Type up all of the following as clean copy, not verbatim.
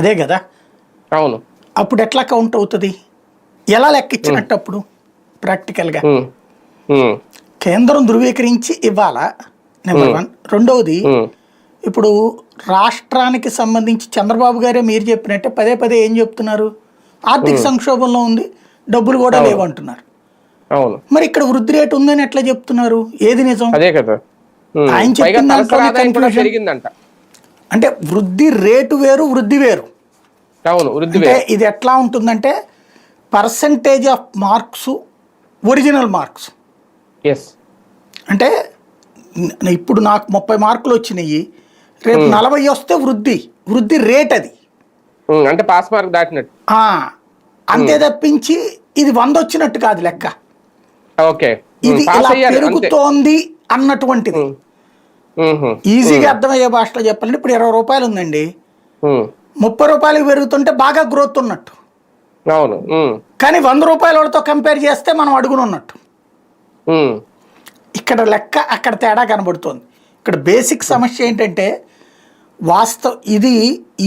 అదే కదా. అవును. అప్పుడు ఎట్లా కౌంట్ అవుతుంది, ఎలా లెక్క ఇచ్చినట్టు అప్పుడు ప్రాక్టికల్గా? కేంద్రం ధృవీకరించి ఇవ్వాలా, నెంబర్ వన్. రెండవది, ఇప్పుడు రాష్ట్రానికి సంబంధించి చంద్రబాబు గారే మీరు చెప్పినట్టే పదే పదే ఏం చెప్తున్నారు, ఆర్థిక సంక్షోభంలో ఉంది, డబ్బులు కూడా లేవంటున్నారు. అవును. మరి ఇక్కడ వృద్ధి రేటు ఉందని ఎట్లా చెప్తున్నారు, ఏది నిజం? అదే కదా. ఆయన చెప్పిన దాంట్లోనే కన్ఫ్యూజన్. పెరిగిందంట. అంటే వృద్ధి రేటు వేరు, వృద్ధి వేరు. అవును, వృద్ధి అంటే వేరు. ఇది ఎట్లా ఉంటుందంటే percentage of marks, original marks. Yes. అంటే ఇప్పుడు నాకు 30 మార్కులు వచ్చినాయి, రేపు 40 వస్తే వృద్ధి, వృద్ధి రేట్ అది. అంటే పాస్ మార్క్ దాటినట్టు. అంతే తప్పించి ఇది 100 వచ్చినట్టు కాదు లెక్క. ఓకే. ఇది ఇలా పెరుగుతోంది అన్నటువంటిది. ఈజీగా అర్థమయ్యే భాషలో చెప్పాలంటే ఇప్పుడు 20 రూపాయలు ఉందండి, 30 రూపాయలకి పెరుగుతుంటే బాగా గ్రోత్ ఉన్నట్టు. అవును. కానీ 100 రూపాయల వాళ్ళతో కంపేర్ చేస్తే మనం అడుగునున్నట్టు. ఇక్కడ లెక్క అక్కడ తేడా కనబడుతోంది. ఇక్కడ బేసిక్ సమస్య ఏంటంటే ఇది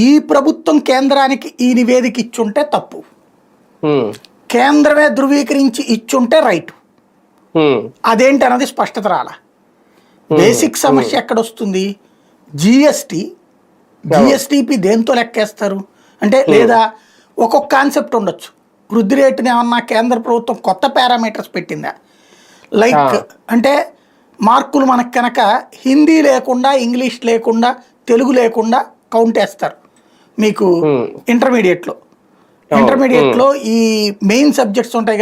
ఈ ప్రభుత్వం కేంద్రానికి ఈ నివేదిక ఇచ్చుంటే తప్పు, కేంద్రమే ధృవీకరించి ఇచ్చుంటే రైట్. అదేంటి అన్నది స్పష్టత రాలా. బేసిక్ సమస్య ఎక్కడ వస్తుంది, జిఎస్టిపి దేంతో లెక్కేస్తారు అంటే, లేదా ఒక్కొక్క కాన్సెప్ట్ ఉండొచ్చు. వృద్ధి రేటుని ఏమన్నా కేంద్ర ప్రభుత్వం కొత్త పారామీటర్స్ పెట్టిందా, లైక్ అంటే మార్కులు మనకు కనుక హిందీ లేకుండా, ఇంగ్లీష్ లేకుండా, తెలుగు లేకుండా కౌంట్ వేస్తారు మీకు ఇంటర్మీడియట్లో. ఈ మెయిన్ సబ్జెక్ట్స్ ఉంటాయి కదా,